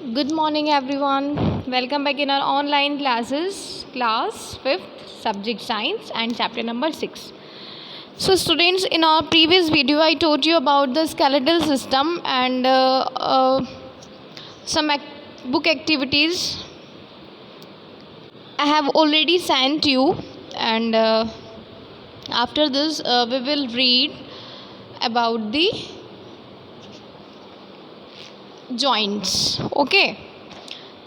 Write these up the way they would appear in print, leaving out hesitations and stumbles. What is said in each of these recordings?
Good morning, everyone. Welcome back in our online classes, class 5th, subject science, and chapter number 6. So, students, in our previous video, I told you about the skeletal system and some book activities I have already sent you, and after this, we will read about the joints okay.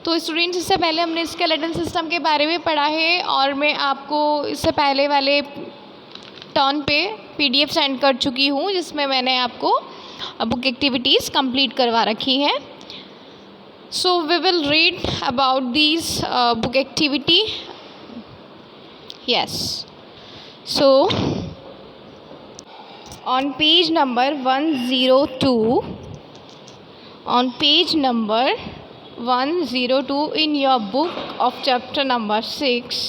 तो students, इससे पहले हमने skeleton system के बारे में पढ़ा है और मैं आपको इससे पहले वाले टर्न पे पीडीएफ सेंड कर चुकी हूँ जिसमें मैंने आपको बुक एक्टिविटीज़ कंप्लीट करवा रखी हैं। So we will read about this book activity. Yes, so on page number 102 on page number 102 in your book of chapter number 6,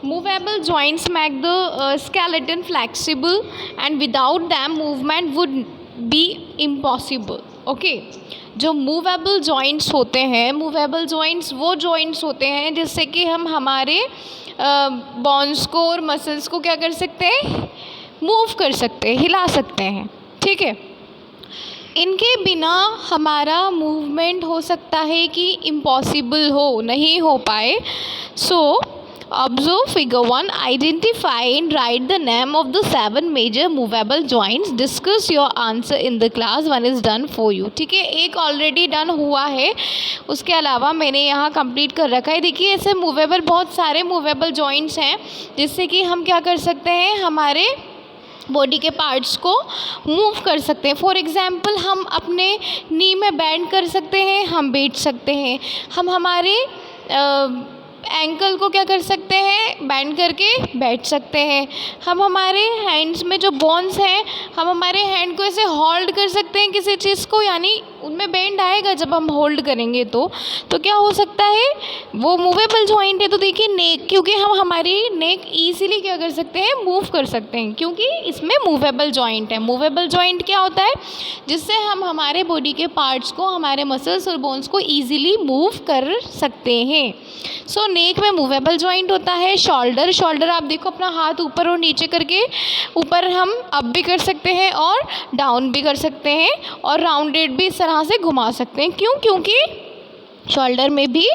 movable joints make the skeleton flexible and without them movement would be impossible. Okay, जो movable joints होते हैं, movable joints वो joints होते हैं जिससे कि हम हमारे बोन्स को और मसल्स को क्या कर सकते हैं, मूव कर सकते हैं, हिला सकते हैं। ठीक है, इनके बिना हमारा मूवमेंट हो सकता है कि इम्पॉसिबल हो, नहीं हो पाए। So observe figure 1, identify and write the name of the 7 major movable joints, discuss your answer in the class, 1 is done for you. ठीक है, एक ऑलरेडी डन हुआ है, उसके अलावा मैंने यहाँ कंप्लीट कर रखा है। देखिए, ऐसे मूवेबल बहुत सारे मूवेबल जॉइंट्स हैं जिससे कि हम क्या कर सकते हैं, हमारे बॉडी के पार्ट्स को मूव कर सकते हैं। फॉर एग्ज़ाम्पल, हम अपने नी में बैंड कर सकते हैं, हम बैठ सकते हैं। हम हमारे एंकल को क्या कर सकते हैं, बैंड करके बैठ सकते हैं। हम हमारे हैंड्स में जो बोन्स हैं, हम हमारे हैंड को ऐसे होल्ड कर सकते हैं किसी चीज़ को, यानी उनमें बैंड आएगा जब हम होल्ड करेंगे तो क्या हो सकता है, वो मूवेबल जॉइंट है। तो देखिए नेक, क्योंकि हम हमारी नेक ईजिली क्या कर सकते हैं, मूव कर सकते हैं, क्योंकि इसमें मूवेबल जॉइंट है। मूवेबल जॉइंट क्या होता है, जिससे हम हमारे बॉडी के पार्ट्स को, हमारे मसल्स और बोन्स को ईजिली मूव कर सकते हैं। सो नेक में मूवेबल जॉइंट होता है। शोल्डर, शोल्डर आप देखो, अपना हाथ ऊपर और नीचे करके, ऊपर हम अप भी कर सकते हैं और डाउन भी कर सकते हैं, और राउंडेड भी इस तरह से घुमा सकते हैं। क्यों? क्योंकि शोल्डर में भी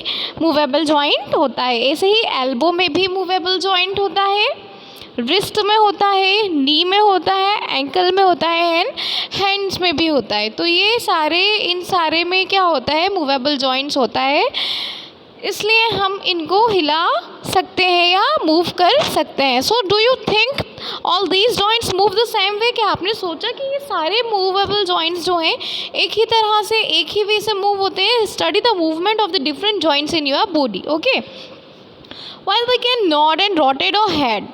मूवेबल जॉइंट होता है। ऐसे ही एल्बो में भी मूवेबल जॉइंट होता है, रिस्ट में होता है, नी में होता है, एंकल में होता है, एंड हैंड्स में भी होता है। तो ये सारे, इन सारे में क्या होता है, मूवेबल जॉइंट्स होता है, इसलिए हम इनको हिला सकते हैं या मूव कर सकते हैं। So do you think all these joints move the same way? क्या आपने सोचा कि ये सारे मूवेबल जॉइंट्स जो हैं एक ही तरह से, एक ही वे से मूव होते हैं? Study the movement of the different joints in your body. Okay, while we can nod and rotate our head,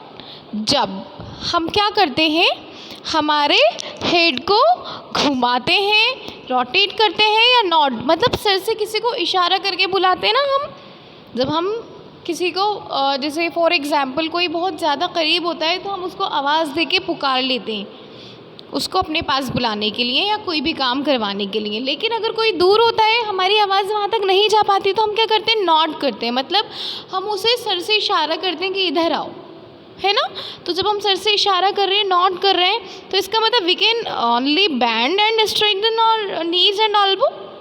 जब हम क्या करते हैं, हमारे हेड को घुमाते हैं, रोटेट करते हैं, या नॉड मतलब सर से किसी को इशारा करके बुलाते हैं ना हम, जब हम किसी को जैसे फॉर एग्ज़ाम्पल कोई बहुत ज़्यादा करीब होता है तो हम उसको आवाज़ दे के पुकार लेते हैं, उसको अपने पास बुलाने के लिए या कोई भी काम करवाने के लिए। लेकिन अगर कोई दूर होता है, हमारी आवाज़ वहाँ तक नहीं जा पाती, तो हम क्या करते हैं, नॉड करते हैं, मतलब हम उसे सर से इशारा करते हैं कि इधर आओ, है ना। तो जब हम सर से इशारा कर रहे हैं, नॉड कर रहे हैं, तो इसका मतलब we can only bend and strengthen और नीज एंड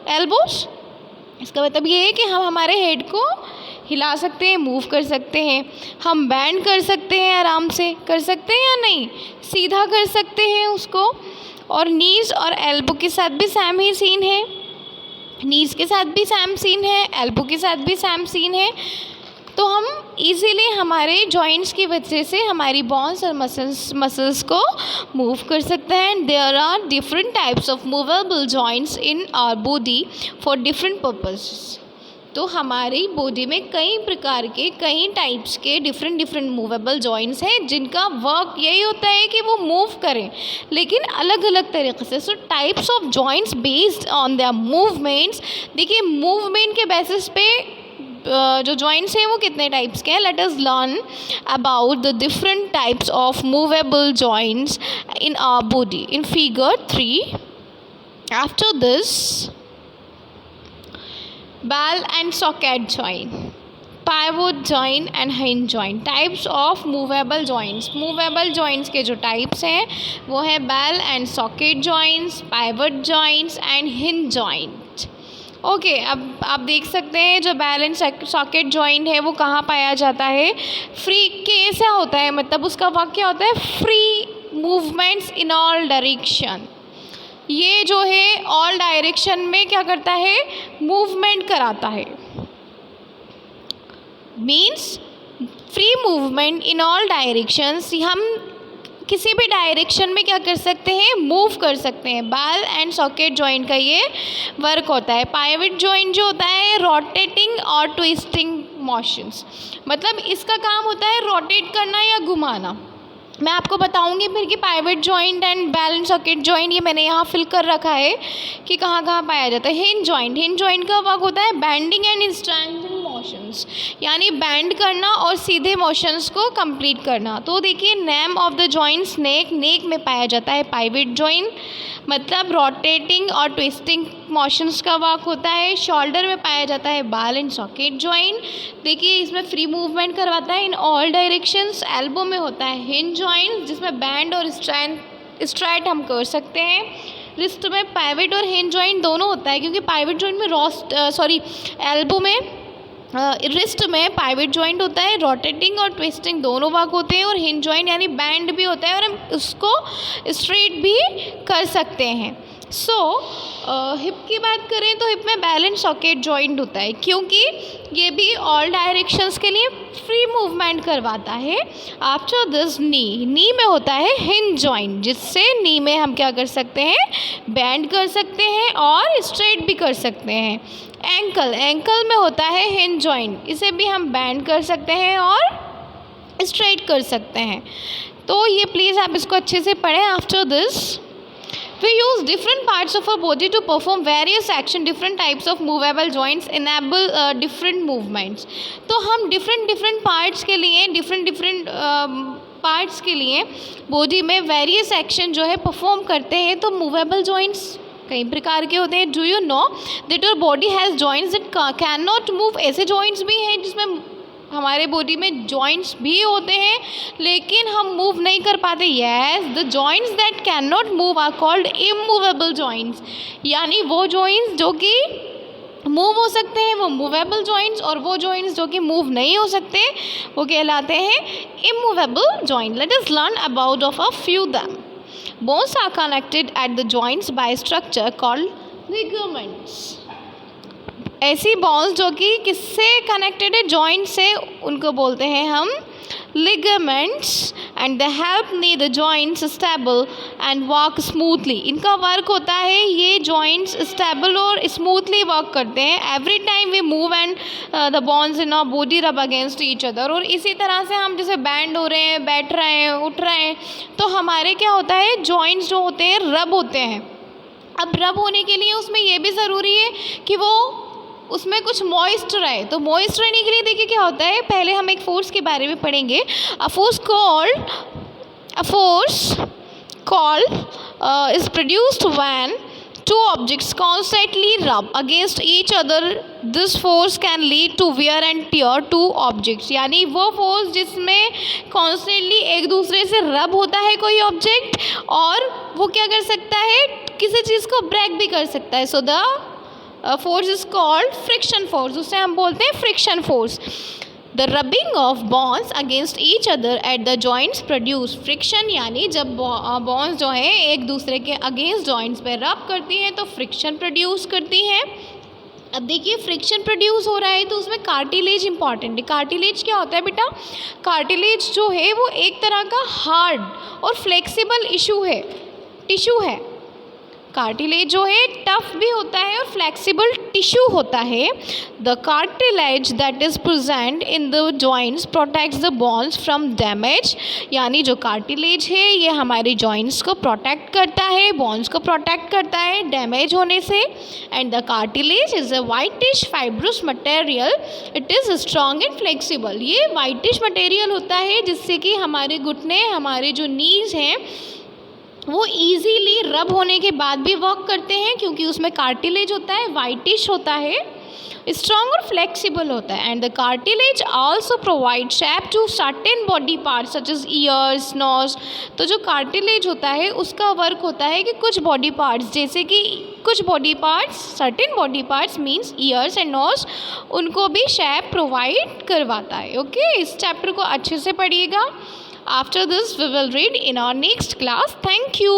एल्बोस। इसका मतलब ये है कि हम हमारे हेड को हिला सकते हैं, मूव कर सकते हैं, हम बैंड कर सकते हैं, आराम से कर सकते हैं या नहीं, सीधा कर सकते हैं उसको। और नीज और एल्बो के साथ भी सेम ही सीन है, नीज के साथ भी सेम सीन है, एल्बो के साथ भी सेम सीन है। तो हम इजीली हमारे जॉइंट्स की वजह से हमारी बोन्स और मसल्स को मूव कर सकते हैं। There are different types of movable joints in our body for different purposes. तो हमारी बॉडी में कई प्रकार के, कई टाइप्स के डिफरेंट मूवेबल जॉइंट्स हैं जिनका वर्क यही होता है कि वो मूव करें, लेकिन अलग अलग तरीके से। So types of joints based on their movements. देखिए, मूवमेंट के बेसिस पे जो जॉइंट्स हैं वो कितने टाइप्स के हैं। Let us learn about the different types of movable joints in our body in figure 3। After this, ball and socket joint, pivot joint and hinge joint. Types of movable joints. Movable joints के जो types हैं वो है ball and socket joints, pivot joints and hinge joint. Okay, अब आप देख सकते हैं जो बैल एंड सॉकेट जॉइंट है वो कहाँ पाया जाता है. फ्री कैसा होता है, मतलब उसका वर्क क्या होता है, free movements in all direction. ये जो है ऑल डायरेक्शन में क्या करता है, मूवमेंट कराता है. Means free movement in all directions. हम किसी भी डायरेक्शन में क्या कर सकते हैं, मूव कर सकते हैं. बॉल एंड सॉकेट जॉइंट का ये वर्क होता है. पाइवट जॉइंट जो होता है रोटेटिंग और ट्विस्टिंग मोशंस, मतलब इसका काम होता है रोटेट करना या घुमाना. मैं आपको बताऊंगी फिर कि pivot joint and ball and socket joint ये मैंने यहाँ फिल कर रखा है कि कहाँ कहाँ पाया जाता है. Hinge joint. हिंज जॉइंट का वर्क होता है बेंडिंग एंड स्ट्रेंथनिंग मोशंस, यानी बेंड करना और सीधे मोशंस को कंप्लीट करना. तो देखिए नेम ऑफ द जॉइंट्स नेक. नेक में पाया जाता है पाइवट जॉइंट, मतलब रोटेटिंग और ट्विस्टिंग मोशंस का वर्क होता है. शोल्डर में पाया जाता है बॉल एंड सॉकेट जॉइंट. देखिए इसमें फ्री मूवमेंट करवाता है इन ऑल डायरेक्शंस. एल्बो में होता है हिंज जॉइंट जिसमें बैंड और स्ट्रैट हम कर सकते हैं. रिस्ट में पाइवट और हिंज जॉइंट दोनों होता है, क्योंकि पाइवट जॉइंट में एल्बो में रिस्ट में पाइवट जॉइंट होता है. रोटेटिंग और ट्विस्टिंग दोनों वर्क होते हैं. और हिंज जॉइंट यानी बैंड भी होता है और हम उसको स्ट्रेट भी कर सकते हैं. हिप की बात करें तो हिप में बॉल एंड सॉकेट जॉइंट होता है, क्योंकि ये भी ऑल डायरेक्शंस के लिए फ्री मूवमेंट करवाता है. आफ्टर दिस नी. नी में होता है हिंज जॉइंट, जिससे नी में हम क्या कर सकते हैं, बैंड कर सकते हैं और स्ट्रेट भी कर सकते हैं. एंकल. एंकल में होता है हिंज जॉइंट, इसे भी हम बैंड कर सकते हैं और स्ट्रेट कर सकते हैं. तो ये प्लीज़ आप इसको अच्छे से पढ़ें. After this we use different parts of our body to perform various action. Different types of movable joints enable different movements. तो हम different parts के लिए different parts के लिए बॉडी में वेरियस एक्शन जो है परफॉर्म करते हैं. तो मूवेबल जॉइंट्स कई प्रकार के होते हैं. Do you know that your body has joints that can not move. ऐसे जॉइंट्स भी हैं जिसमें हमारे बॉडी में जॉइंट्स भी होते हैं लेकिन हम मूव नहीं कर पाते. Yes, the joints that can not move are called immovable joints. यानी वो जॉइंट्स जो कि मूव हो सकते हैं वो मूवेबल जॉइंट्स, और वो जॉइंट्स जो कि मूव नहीं हो सकते वो कहलाते हैं immovable joint. Let us learn about of a few them. Bones are connected at the joints by structure called ligaments. ऐसी बोन्स जो कि किससे कनेक्टेड है, जॉइंट से, उनको बोलते हैं हम ligaments. And they help knee the joints stable and work smoothly. इनका वर्क होता है ये जॉइंट्स स्टेबल और स्मूथली वर्क करते हैं. Every time we move and the bones in our body rub against each other. और इसी तरह से हम जैसे बैंड हो रहे हैं, बैठ रहे हैं, उठ रहे हैं, तो हमारे क्या होता है, जॉइंट्स जो होते हैं रब होते हैं. अब रब होने के लिए उसमें यह भी ज़रूरी है कि वो उसमें कुछ मॉइस्ट रहे. तो मॉइस्ट रहने के लिए देखिए क्या होता है, पहले हम एक फोर्स के बारे में पढ़ेंगे. A force called is produced when two objects constantly rub against each other. This force can lead to wear and tear to objects. यानी वो फोर्स जिसमें कॉन्स्टेंटली एक दूसरे से रब होता है कोई ऑब्जेक्ट, और वो क्या कर सकता है, किसी चीज़ को ब्रेक भी कर सकता है. So the force is called friction force. उसे हम बोलते हैं friction force. The rubbing of bonds against each other at the joints produce friction. यानी जब bonds जो हैं एक दूसरे के अगेंस्ट जॉइंट्स पे रब करती हैं तो फ्रिक्शन प्रोड्यूस करती हैं. अब देखिए फ्रिक्शन प्रोड्यूस हो रहा है तो उसमें कार्टिलेज इंपॉर्टेंट है. कार्टिलेज क्या होता है बेटा, कार्टिलेज जो है वो एक तरह का हार्ड और फ्लेक्सिबल टिश्यू है. कार्टिलेज जो है टफ भी होता है और फ्लेक्सिबल टिश्यू होता है. The cartilage that is present in the joints protects the bones from damage. यानी जो कार्टिलेज है ये हमारे जॉइंट्स को प्रोटेक्ट करता है, बोन्स को प्रोटेक्ट करता है डैमेज होने से. And the cartilage is a whitish fibrous material. It is strong and flexible. ये वाइटिश मटेरियल होता है जिससे कि हमारे घुटने, हमारे जो नीज हैं वो इजीली रब होने के बाद भी वर्क करते हैं, क्योंकि उसमें कार्टिलेज होता है, वाइटिश होता है, स्ट्रॉन्ग और फ्लेक्सिबल होता है। And the cartilage also provide shape to certain body parts such as ears, nose. तो जो कार्टिलेज होता है उसका वर्क होता है कि कुछ बॉडी पार्ट्स, जैसे कि कुछ body parts, certain body parts means ears and nose, उनको भी शेप प्रोवाइड करवाता है। ओके, इस चैप्टर को अच्छे से पढ़िएगा। After this, we will read in our next class. Thank you.